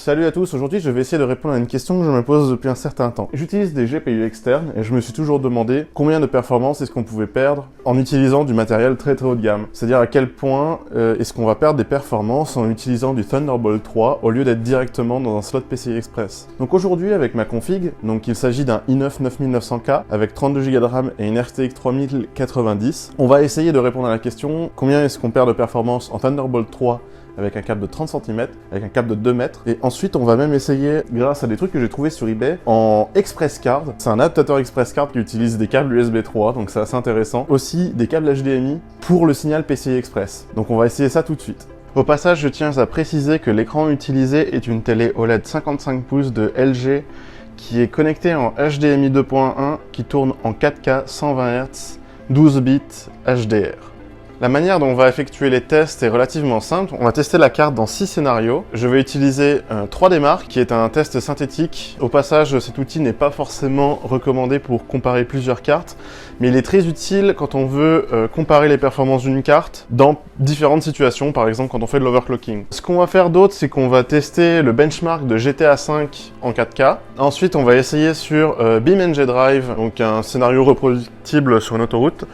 Salut à tous, aujourd'hui je vais essayer de répondre à une question que je me pose depuis un certain temps. J'utilise des GPU externes et je me suis toujours demandé combien de performance est-ce qu'on pouvait perdre en utilisant du matériel très haut de gamme. C'est-à-dire à quel point est-ce qu'on va perdre des performances en utilisant du Thunderbolt 3 au lieu d'être directement dans un slot PCI Express. Donc aujourd'hui avec ma config, donc il s'agit d'un i9 9900K avec 32 Go de RAM et une RTX 3090, on va essayer de répondre à la question combien est-ce qu'on perd de performance en Thunderbolt 3 avec un câble de 30 cm, avec un câble de 2 mètres. Et ensuite, on va même essayer, grâce à des trucs que j'ai trouvé sur eBay, en Express Card. C'est un adaptateur Express Card qui utilise des câbles USB 3, donc c'est assez intéressant. Aussi, des câbles HDMI pour le signal PCI Express. Donc on va essayer ça tout de suite. Au passage, je tiens à préciser que l'écran utilisé est une télé OLED 55 pouces de LG qui est connectée en HDMI 2.1 qui tourne en 4K 120 Hz, 12 bits HDR. La manière dont on va effectuer les tests est relativement simple. On va tester la carte dans 6 scénarios. Je vais utiliser 3D Mark, qui est un test synthétique. Au passage, cet outil n'est pas forcément recommandé pour comparer plusieurs cartes, mais il est très utile quand on veut comparer les performances d'une carte dans différentes situations, par exemple quand on fait de l'overclocking. Ce qu'on va faire d'autre, c'est qu'on va tester le benchmark de GTA V en 4K. Ensuite, on va essayer sur BeamNG Drive, donc un scénario reproductible sur une autoroute.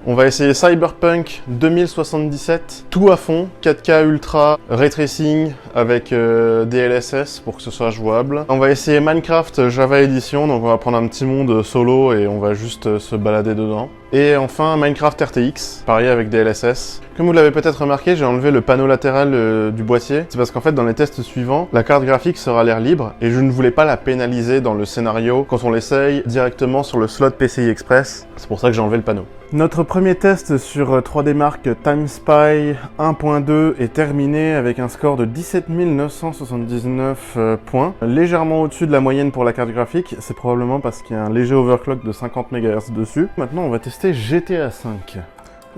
On va essayer Cyberpunk 2077, tout à fond, 4K Ultra, Ray Tracing avec DLSS pour que ce soit jouable. On va essayer Minecraft Java Edition, donc on va prendre un petit monde solo et on va juste se balader dedans. Et enfin Minecraft RTX, pareil avec DLSS. Comme vous l'avez peut-être remarqué, j'ai enlevé le panneau latéral du boîtier. C'est parce qu'en fait dans les tests suivants, la carte graphique sera à l'air libre et je ne voulais pas la pénaliser dans le scénario quand on l'essaye directement sur le slot PCI Express. C'est pour ça que j'ai enlevé le panneau. Notre premier test sur 3D Mark TimeSpy 1.2 est terminé avec un score de 17 979 points, légèrement au-dessus de la moyenne pour la carte graphique. C'est probablement parce qu'il y a un léger overclock de 50 MHz dessus. Maintenant, on va tester GTA V.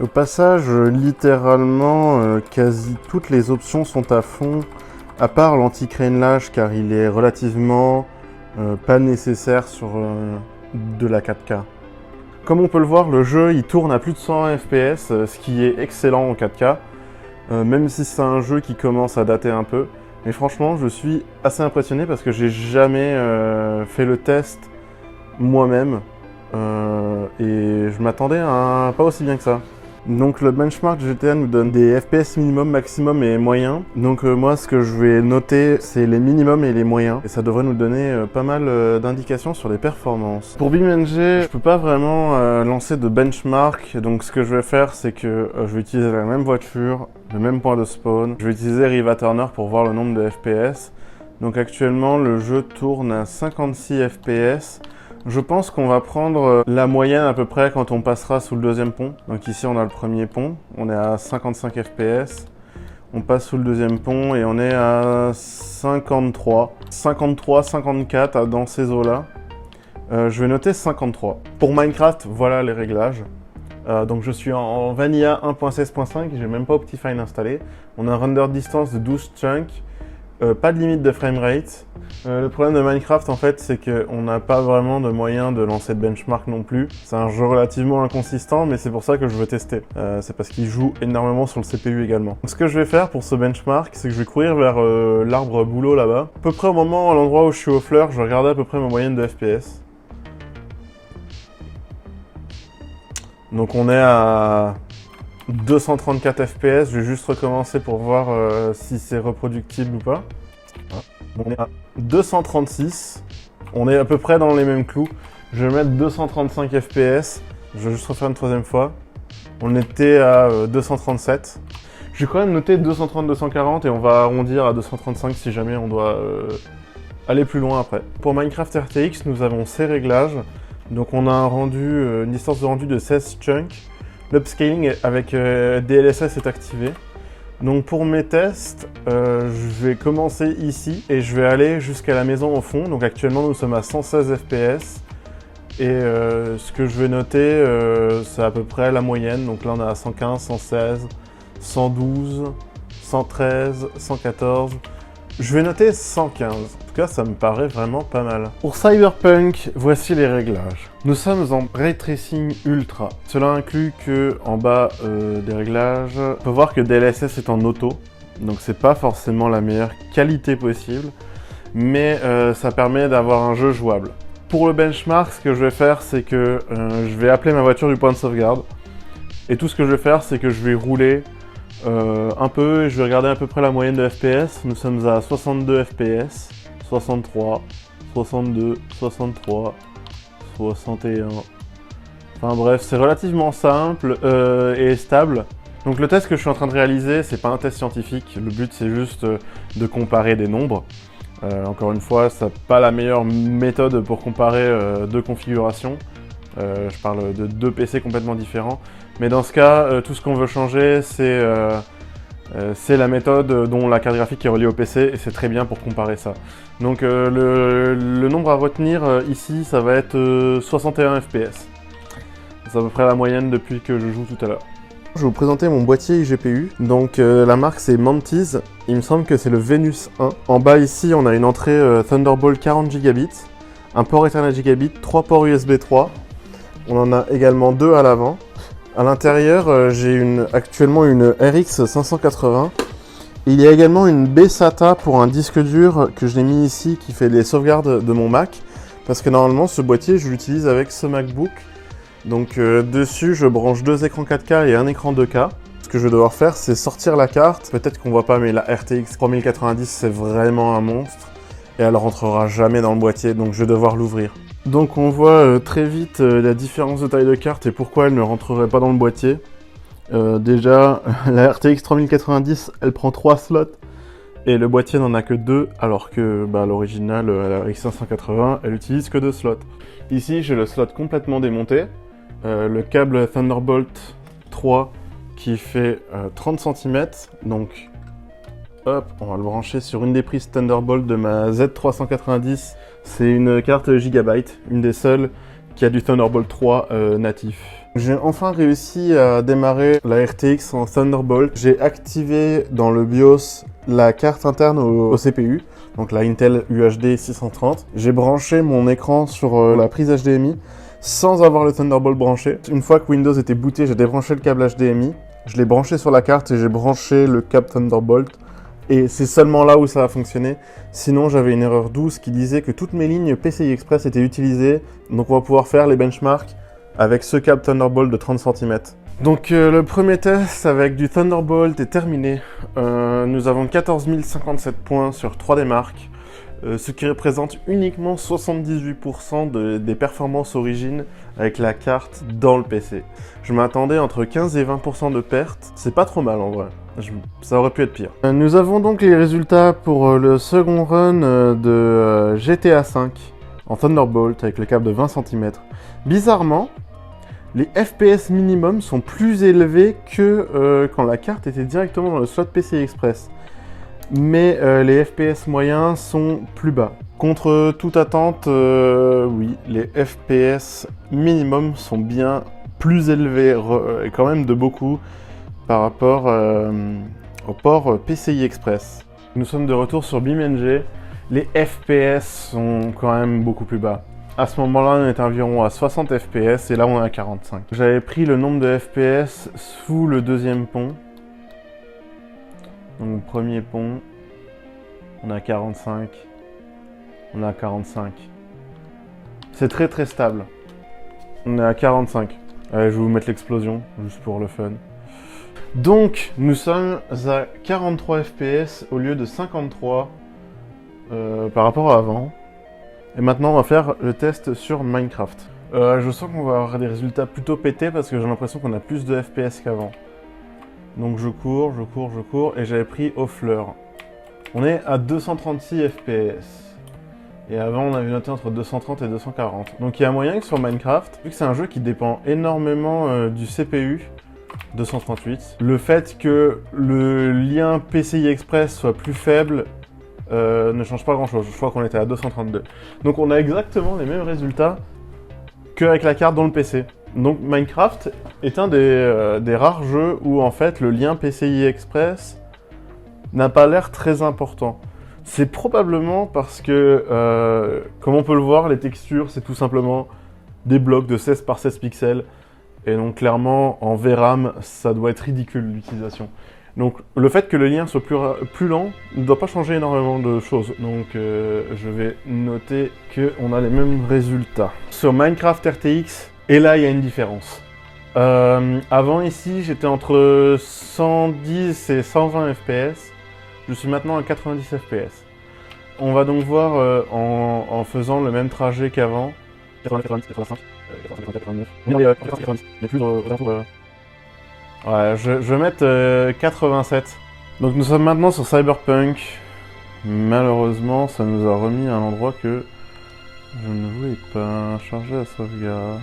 Au passage, littéralement, quasi toutes les options sont à fond, à part l'anti-crénelage car il est relativement pas nécessaire sur de la 4K. Comme on peut le voir, le jeu il tourne à plus de 120 FPS, ce qui est excellent en 4K, même si c'est un jeu qui commence à dater un peu. Mais franchement, je suis assez impressionné parce que j'ai jamais fait le test moi-même et je m'attendais à pas aussi bien que ça. Donc le benchmark GTA nous donne des FPS minimum, maximum et moyen. Donc moi ce que je vais noter c'est les minimums et les moyens. Et ça devrait nous donner pas mal d'indications sur les performances. Pour BeamNG, je peux pas vraiment lancer de benchmark. Donc ce que je vais faire c'est que je vais utiliser la même voiture, le même point de spawn. Je vais utiliser Riva Turner pour voir le nombre de FPS. Donc actuellement le jeu tourne à 56 FPS. Je pense qu'on va prendre la moyenne à peu près quand on passera sous le deuxième pont. Donc ici on a le premier pont, on est à 55 FPS. On passe sous le deuxième pont et on est à 53, 54 dans ces eaux-là. Je vais noter 53. Pour Minecraft, voilà les réglages. Donc je suis en Vanilla 1.16.5, j'ai même pas Optifine installé. On a un render distance de 12 chunks. Pas de limite de framerate. Le problème de Minecraft en fait c'est qu'on n'a pas vraiment de moyen de lancer de benchmark non plus. C'est un jeu relativement inconsistant mais c'est pour ça que je veux tester. C'est parce qu'il joue énormément sur le CPU également. Donc, ce que je vais faire pour ce benchmark c'est que je vais courir vers l'arbre boulot là-bas. À peu près au moment, à l'endroit où je suis aux fleurs, je vais regarder à peu près ma moyenne de FPS. Donc on est à 234 FPS, je vais juste recommencer pour voir si c'est reproductible ou pas. On est à 236, on est à peu près dans les mêmes clous. Je vais mettre 235 FPS, je vais juste refaire une troisième fois. On était à 237. Je vais quand même noter 230-240 et on va arrondir à 235 si jamais on doit aller plus loin après. Pour Minecraft RTX, nous avons ces réglages. Donc on a un rendu, une distance de rendu de 16 chunks. L'upscaling avec DLSS est activé. Donc pour mes tests, je vais commencer ici et je vais aller jusqu'à la maison au fond. Donc actuellement nous sommes à 116 FPS et ce que je vais noter c'est à peu près la moyenne. Donc là on est à 115, 116, 112, 113, 114. Je vais noter 115. En tout cas, ça me paraît vraiment pas mal. Pour Cyberpunk, voici les réglages. Nous sommes en Ray Tracing Ultra. Cela inclut que en bas des réglages, on peut voir que DLSS est en auto. Donc c'est pas forcément la meilleure qualité possible. mais ça permet d'avoir un jeu jouable. Pour le benchmark, ce que je vais faire, c'est que je vais appeler ma voiture du point de sauvegarde. Et tout ce que je vais faire, c'est que je vais rouler un peu et je vais regarder à peu près la moyenne de FPS. Nous sommes à 62 FPS, 63, 62, 63, 61... Enfin bref, c'est relativement simple et stable. Donc le test que je suis en train de réaliser, c'est pas un test scientifique. Le but, c'est juste de comparer des nombres. Encore une fois, c'est pas la meilleure méthode pour comparer deux configurations. Je parle de deux PC complètement différents. Mais dans ce cas, tout ce qu'on veut changer, c'est la méthode dont la carte graphique est reliée au PC et c'est très bien pour comparer ça. Donc le nombre à retenir ici, ça va être 61 FPS. C'est à peu près la moyenne depuis que je joue tout à l'heure. Je vais vous présenter mon boîtier iGPU. Donc la marque c'est Mantis. Il me semble que c'est le Venus 1. En bas ici, on a une entrée Thunderbolt 40 Gb, un port Ethernet Gigabit, 3 ports USB 3. On en a également 2 à l'avant. À l'intérieur, j'ai actuellement une RX 580. Il y a également une B-SATA pour un disque dur que je l'ai mis ici qui fait les sauvegardes de mon Mac. Parce que normalement, ce boîtier, je l'utilise avec ce MacBook. Donc dessus, je branche deux écrans 4K et un écran 2K. Ce que je vais devoir faire, c'est sortir la carte. Peut-être qu'on voit pas, mais la RTX 3090, c'est vraiment un monstre. Et elle rentrera jamais dans le boîtier, donc je vais devoir l'ouvrir. Donc on voit très vite la différence de taille de carte et pourquoi elle ne rentrerait pas dans le boîtier. Déjà, la RTX 3090, elle prend 3 slots. Et le boîtier n'en a que 2, alors que l'original, la RX 580, elle utilise que 2 slots. Ici, j'ai le slot complètement démonté. Le câble Thunderbolt 3 qui fait 30 cm, donc hop, on va le brancher sur une des prises Thunderbolt de ma Z390. C'est une carte Gigabyte, une des seules qui a du Thunderbolt 3 natif. J'ai enfin réussi à démarrer la RTX en Thunderbolt. J'ai activé dans le BIOS la carte interne au CPU, donc la Intel UHD 630. J'ai branché mon écran sur la prise HDMI sans avoir le Thunderbolt branché. Une fois que Windows était booté, j'ai débranché le câble HDMI. Je l'ai branché sur la carte et j'ai branché le câble Thunderbolt. Et c'est seulement là où ça a fonctionné. Sinon, j'avais une erreur 12 qui disait que toutes mes lignes PCI Express étaient utilisées. Donc on va pouvoir faire les benchmarks avec ce câble Thunderbolt de 30 cm. Donc le premier test avec du Thunderbolt est terminé. Nous avons 14 057 points sur 3 des marques. Ce qui représente uniquement 78% des performances origines avec la carte dans le PC. Je m'attendais entre 15 et 20% de pertes, c'est pas trop mal en vrai, ça aurait pu être pire. Nous avons donc les résultats pour le second run de GTA V en Thunderbolt avec le câble de 20 cm. Bizarrement, les FPS minimum sont plus élevés que quand la carte était directement dans le slot PCI Express. Mais les FPS moyens sont plus bas. Contre toute attente, oui, les FPS minimum sont bien plus élevés, et quand même de beaucoup, par rapport au port PCI Express. Nous sommes de retour sur BeamNG. Les FPS sont quand même beaucoup plus bas. À ce moment-là, on est environ à 60 FPS et là on est à 45. J'avais pris le nombre de FPS sous le deuxième pont. Donc premier pont, on a 45, on a 45. C'est très très stable. On est à 45. Allez, je vais vous mettre l'explosion, juste pour le fun. Donc, nous sommes à 43 FPS au lieu de 53 par rapport à avant. Et maintenant, on va faire le test sur Minecraft. Je sens qu'on va avoir des résultats plutôt pétés parce que j'ai l'impression qu'on a plus de FPS qu'avant. Donc je cours, et j'avais pris au fleur. On est à 236 FPS. Et avant, on avait noté entre 230 et 240. Donc il y a moyen que sur Minecraft, vu que c'est un jeu qui dépend énormément du CPU, 238, le fait que le lien PCI Express soit plus faible ne change pas grand chose. Je crois qu'on était à 232. Donc on a exactement les mêmes résultats qu'avec la carte dans le PC. Donc Minecraft est un des rares jeux où en fait le lien PCI Express n'a pas l'air très important. C'est probablement parce que, comme on peut le voir, les textures c'est tout simplement des blocs de 16 par 16 pixels. Et donc clairement en VRAM ça doit être ridicule l'utilisation. Donc le fait que le lien soit plus lent ne doit pas changer énormément de choses. Donc je vais noter qu'on a les mêmes résultats. Sur Minecraft RTX, et là il y a une différence. Avant ici j'étais entre 110 et 120 fps. Je suis maintenant à 90 fps. On va donc voir en faisant le même trajet qu'avant. 90, 85, 89. On est 90. Il y a plus de ouais, je vais mettre 87. Donc nous sommes maintenant sur Cyberpunk. Malheureusement, ça nous a remis à un endroit que je ne voulais pas charger la sauvegarde.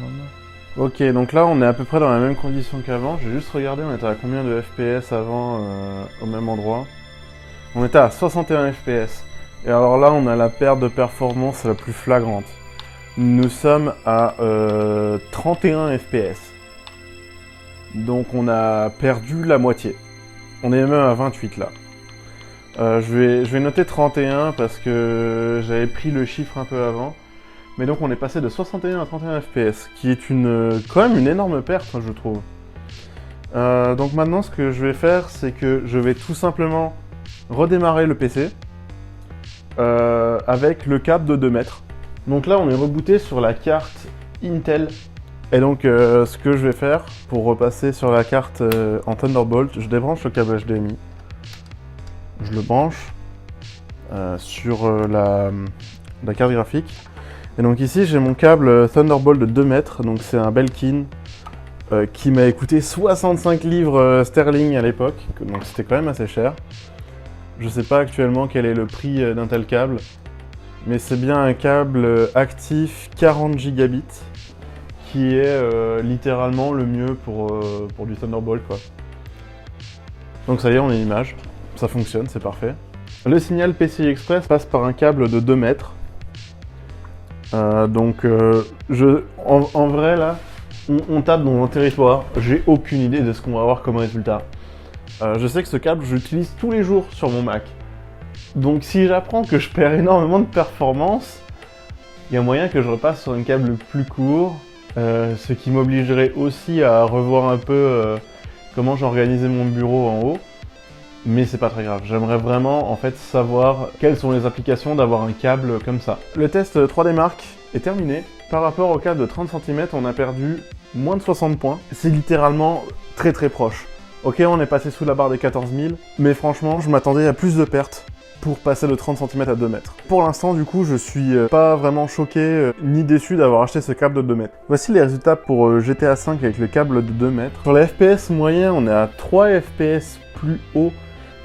Ok, donc là on est à peu près dans la même condition qu'avant. J'ai juste regardé, on était à combien de FPS avant au même endroit. On était à 61 FPS. Et alors là, on a la perte de performance la plus flagrante. Nous sommes à 31 FPS. Donc on a perdu la moitié. On est même à 28 là. Je vais noter 31 parce que j'avais pris le chiffre un peu avant. Mais donc on est passé de 61 à 31 FPS, qui est quand même une énorme perte, je trouve. Donc maintenant, ce que je vais faire, c'est que je vais tout simplement redémarrer le PC avec le câble de 2 mètres. Donc là, on est rebooté sur la carte Intel. Et donc, ce que je vais faire, pour repasser sur la carte en Thunderbolt, je débranche le câble HDMI. Je le branche sur la carte graphique. Et donc ici, j'ai mon câble Thunderbolt de 2 mètres. Donc c'est un Belkin qui m'a coûté 65 livres sterling à l'époque. Donc c'était quand même assez cher. Je sais pas actuellement quel est le prix d'un tel câble. Mais c'est bien un câble actif 40 gigabits. Qui est littéralement le mieux pour du Thunderbolt, quoi. Donc ça y est, on a une image. Ça fonctionne, c'est parfait. Le signal PCI Express passe par un câble de 2 mètres. En vrai, là, on tape dans mon territoire. J'ai aucune idée de ce qu'on va avoir comme résultat. Je sais que ce câble, je l'utilise tous les jours sur mon Mac. Donc si j'apprends que je perds énormément de performance, il y a moyen que je repasse sur un câble plus court. Ce qui m'obligerait aussi à revoir un peu comment j'organisais mon bureau en haut. Mais c'est pas très grave, j'aimerais vraiment en fait savoir quelles sont les applications d'avoir un câble comme ça. Le test 3D Mark est terminé. Par rapport au câble de 30 cm, on a perdu moins de 60 points. C'est littéralement très proche. Ok, on est passé sous la barre des 14 000, mais franchement, je m'attendais à plus de pertes pour passer de 30 cm à 2 mètres. Pour l'instant, du coup, je suis pas vraiment choqué ni déçu d'avoir acheté ce câble de 2 mètres. Voici les résultats pour GTA V avec le câble de 2 mètres. Sur les FPS moyens, on est à 3 FPS plus haut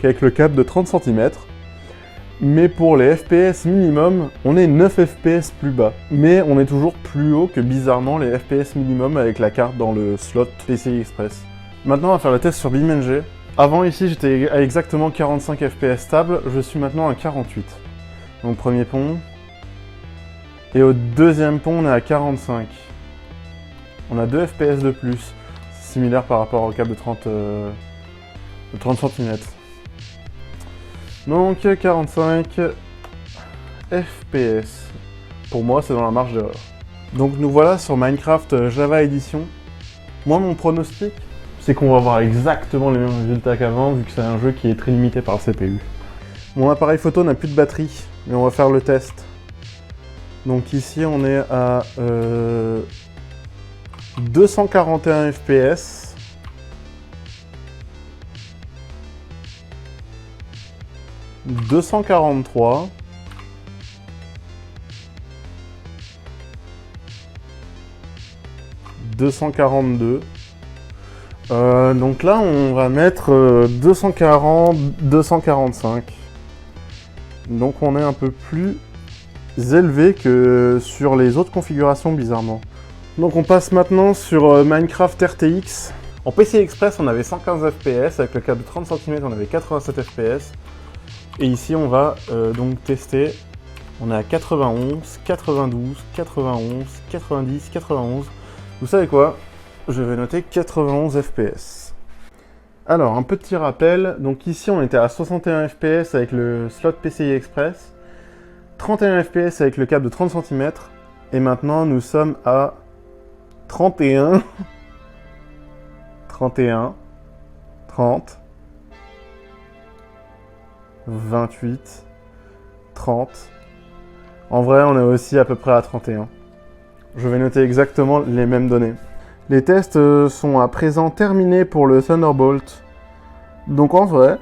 qu'avec le câble de 30 cm. Mais pour les FPS minimum, on est 9 FPS plus bas. Mais on est toujours plus haut que bizarrement les FPS minimum avec la carte dans le slot PCI Express. Maintenant, on va faire le test sur BeamNG. Avant ici, j'étais à exactement 45 FPS stable, je suis maintenant à 48. Donc premier pont. Et au deuxième pont, on est à 45. On a 2 FPS de plus. C'est similaire par rapport au câble de 30 cm. Donc 45 FPS. Pour moi, c'est dans la marge d'erreur. Donc nous voilà sur Minecraft Java Edition. Moi, mon pronostic, c'est qu'on va avoir exactement les mêmes résultats qu'avant, vu que c'est un jeu qui est très limité par le CPU. Mon appareil photo n'a plus de batterie, mais on va faire le test. Donc ici, on est à 241 FPS. 243. 242. Donc là, on va mettre 240, 245. Donc on est un peu plus élevé que sur les autres configurations, bizarrement. Donc on passe maintenant sur Minecraft RTX. En PCI Express, on avait 115 FPS. Avec le câble de 30 cm, on avait 87 FPS. Et ici, on va donc tester. On est à 91, 92, 91, 90, 91. Vous savez quoi ? Je vais noter 91 FPS. Alors, un petit rappel. Donc ici, on était à 61 FPS avec le slot PCI Express. 31 FPS avec le câble de 30 cm. Et maintenant, nous sommes à 31, 31, 30, 28, 30. En vrai, on est aussi à peu près à 31. Je vais noter exactement les mêmes données. Les tests sont à présent terminés pour le Thunderbolt. Donc en vrai,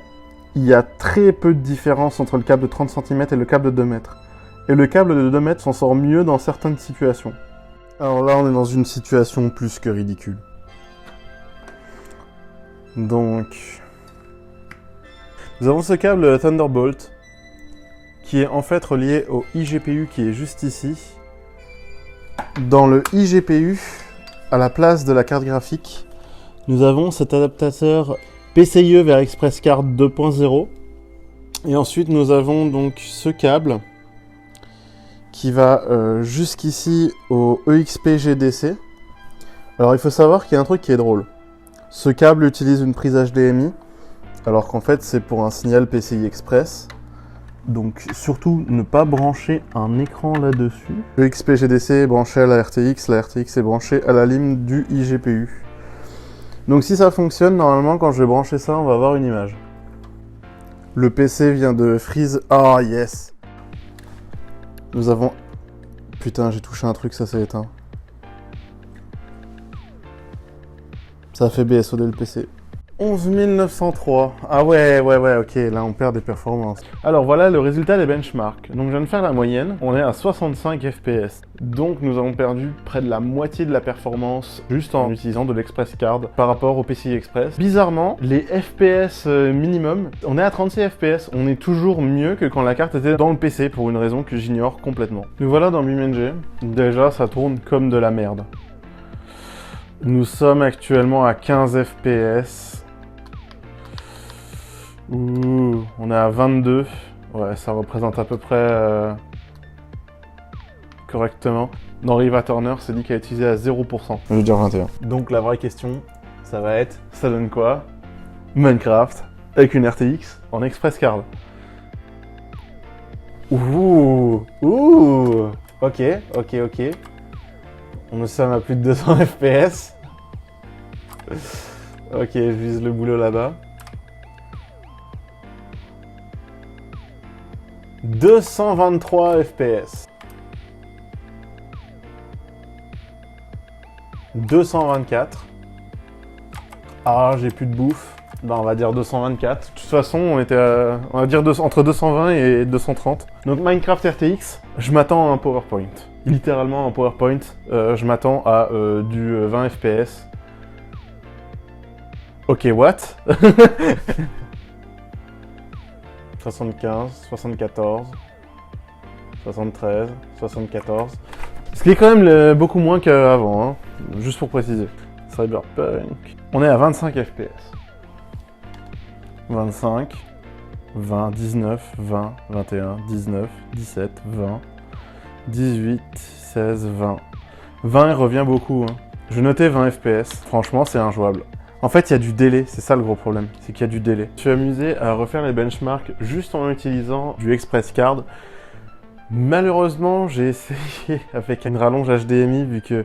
il y a très peu de différence entre le câble de 30 cm et le câble de 2 mètres. Et le câble de 2 mètres s'en sort mieux dans certaines situations. Alors là, on est dans une situation plus que ridicule. Donc, nous avons ce câble Thunderbolt qui est en fait relié au iGPU qui est juste ici. Dans le iGPU, à la place de la carte graphique, nous avons cet adaptateur PCIe vers Express Card 2.0. Et ensuite, nous avons donc ce câble qui va jusqu'ici au EXP GDC. Alors, il faut savoir qu'il y a un truc qui est drôle. Ce câble utilise une prise HDMI, alors qu'en fait, c'est pour un signal PCI Express. Donc, surtout, ne pas brancher un écran là-dessus. Le XP-GDC est branché à la RTX est branchée à la LIM du iGPU. Donc, si ça fonctionne, normalement, quand je vais brancher ça, on va avoir une image. Le PC vient de freeze. Ah, yes! Nous avons... Putain, j'ai touché un truc, ça s'est éteint. Ça a fait BSOD le PC. 11 903. Ah ouais, ok, là on perd des performances. Alors voilà le résultat des benchmarks. Donc je viens de faire la moyenne, on est à 65 FPS. Donc nous avons perdu près de la moitié de la performance juste en utilisant de l'Express Card par rapport au PCI Express. Bizarrement, les FPS minimum, on est à 36 FPS. On est toujours mieux que quand la carte était dans le PC pour une raison que j'ignore complètement. Nous voilà dans BeamNG. Déjà ça tourne comme de la merde. Nous sommes actuellement à 15 FPS. Ouh, on est à 22. Ouais, ça représente à peu près correctement. Dans Riva Turner, c'est dit qu'elle est utilisé à 0%. Je vais dire 21. Donc la vraie question, ça va être, ça donne quoi? Minecraft avec une RTX en Express Card. Ouh, ok. Nous sommes à plus de 200 FPS. Ok, je vise le boulot là-bas. 223 FPS. 224. Ah, j'ai plus de bouffe. Ben, on va dire 224. De toute façon, on était à, on va dire entre 220 et 230. Donc Minecraft RTX, je m'attends à un PowerPoint. Littéralement un PowerPoint. Je m'attends à du 20 FPS. Ok, what? 75, 74, 73, 74. Ce qui est quand même beaucoup moins qu'avant, hein, juste pour préciser. Cyberpunk. On est à 25 FPS. 25, 20, 19, 20, 21, 19, 17, 20, 18, 16, 20. 20 revient beaucoup. Hein. Je notais 20 FPS. Franchement, c'est injouable. En fait, il y a du délai, c'est ça le gros problème, c'est qu'il y a du délai. Je suis amusé à refaire les benchmarks juste en utilisant du Express Card. Malheureusement, j'ai essayé avec une rallonge HDMI, vu que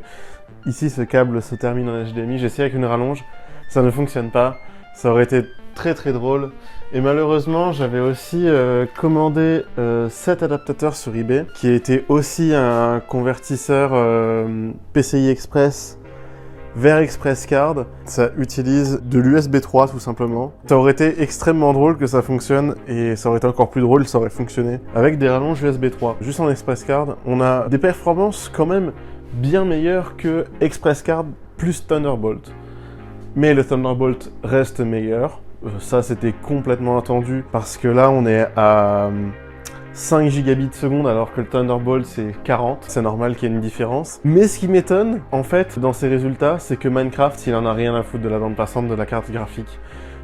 ici ce câble se termine en HDMI. J'ai essayé avec une rallonge, ça ne fonctionne pas. Ça aurait été très très drôle. Et malheureusement, j'avais aussi commandé cet adaptateur sur eBay, qui était aussi un convertisseur PCI Express vers Express Card. Ça utilise de l'USB 3 tout simplement. Ça aurait été extrêmement drôle que ça fonctionne, et ça aurait été encore plus drôle, ça aurait fonctionné avec des rallonges USB 3. Juste en Express Card, on a des performances quand même bien meilleures que Express Card plus Thunderbolt. Mais le Thunderbolt reste meilleur. Ça, c'était complètement attendu, parce que là, on est à 5 gigabits seconde alors que le Thunderbolt c'est 40. C'est normal qu'il y ait une différence. Mais ce qui m'étonne, en fait, dans ces résultats, c'est que Minecraft, il en a rien à foutre de la bande passante de la carte graphique.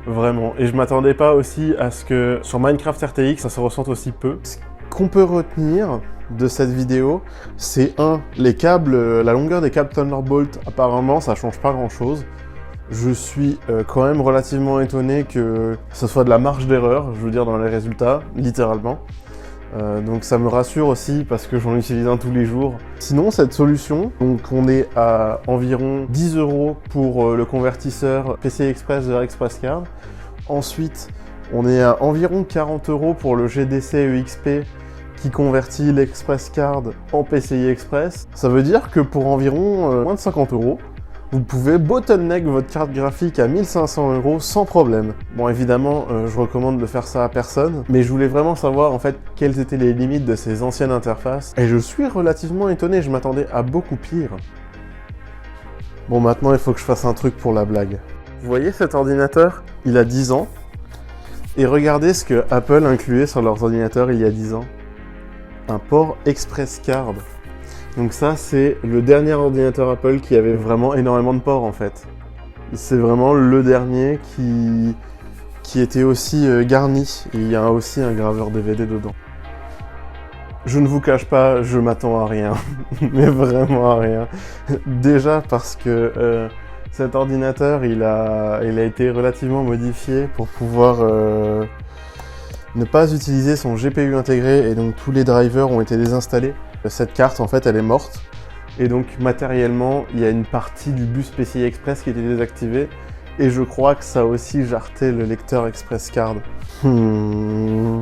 Vraiment. Et je m'attendais pas aussi à ce que sur Minecraft RTX, ça se ressente aussi peu. Ce qu'on peut retenir de cette vidéo, c'est les câbles, la longueur des câbles Thunderbolt, apparemment, ça change pas grand-chose. Je suis quand même relativement étonné que ce soit de la marge d'erreur, je veux dire, dans les résultats, littéralement. Donc ça me rassure aussi parce que j'en utilise un tous les jours. Sinon, cette solution, donc on est à environ 10 € pour le convertisseur PCI Express vers Express Card. Ensuite, On est à environ 40 € pour le GDC EXP qui convertit l'Express Card en PCI Express. Ça veut dire que pour environ moins de 50 €, vous pouvez bottleneck votre carte graphique à 1500 € sans problème. Bon, évidemment, je recommande de faire ça à personne, mais je voulais vraiment savoir en fait quelles étaient les limites de ces anciennes interfaces. Et je suis relativement étonné, je m'attendais à beaucoup pire. Bon, maintenant il faut que je fasse un truc pour la blague. Vous voyez cet ordinateur? Il a 10 ans. Et regardez ce que Apple incluait sur leurs ordinateurs il y a 10 ans. Un port Express Card. Donc ça, c'est le dernier ordinateur Apple qui avait vraiment énormément de ports en fait. C'est vraiment le dernier qui était aussi garni. Et il y a aussi un graveur DVD dedans. Je ne vous cache pas, je m'attends à rien. Mais vraiment à rien. Déjà parce que cet ordinateur, il a été relativement modifié pour pouvoir ne pas utiliser son GPU intégré et donc tous les drivers ont été désinstallés. Cette carte, en fait, elle est morte. Et donc, matériellement, il y a une partie du bus PCI Express qui était désactivée. Et je crois que ça a aussi jarté le lecteur Express Card. Je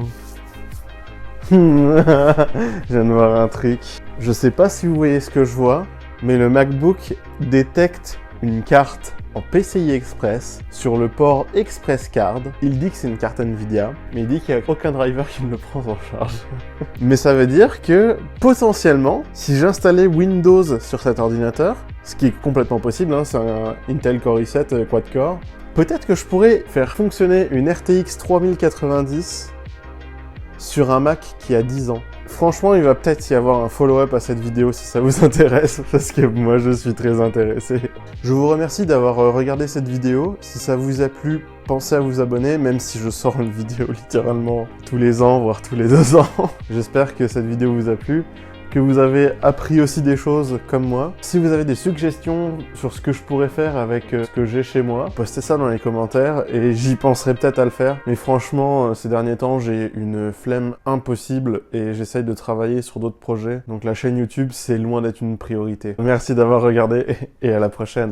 viens de voir un truc. Je sais pas si vous voyez ce que je vois, mais le MacBook détecte une carte en PCI Express sur le port Express Card. Il dit que c'est une carte Nvidia, mais il dit qu'il n'y a aucun driver qui ne le prend en charge. Mais ça veut dire que, potentiellement, si j'installais Windows sur cet ordinateur, ce qui est complètement possible, hein, c'est un Intel Core i7 quad-core, peut-être que je pourrais faire fonctionner une RTX 3090 sur un Mac qui a 10 ans. Franchement, il va peut-être y avoir un follow-up à cette vidéo si ça vous intéresse, parce que moi je suis très intéressé. Je vous remercie d'avoir regardé cette vidéo. Si ça vous a plu, pensez à vous abonner, même si je sors une vidéo littéralement tous les ans, voire tous les 2 ans. J'espère que cette vidéo vous a plu, que vous avez appris aussi des choses comme moi. Si vous avez des suggestions sur ce que je pourrais faire avec ce que j'ai chez moi, postez ça dans les commentaires et j'y penserai peut-être à le faire. Mais franchement, ces derniers temps, j'ai une flemme impossible et j'essaye de travailler sur d'autres projets. Donc la chaîne YouTube, c'est loin d'être une priorité. Merci d'avoir regardé et à la prochaine.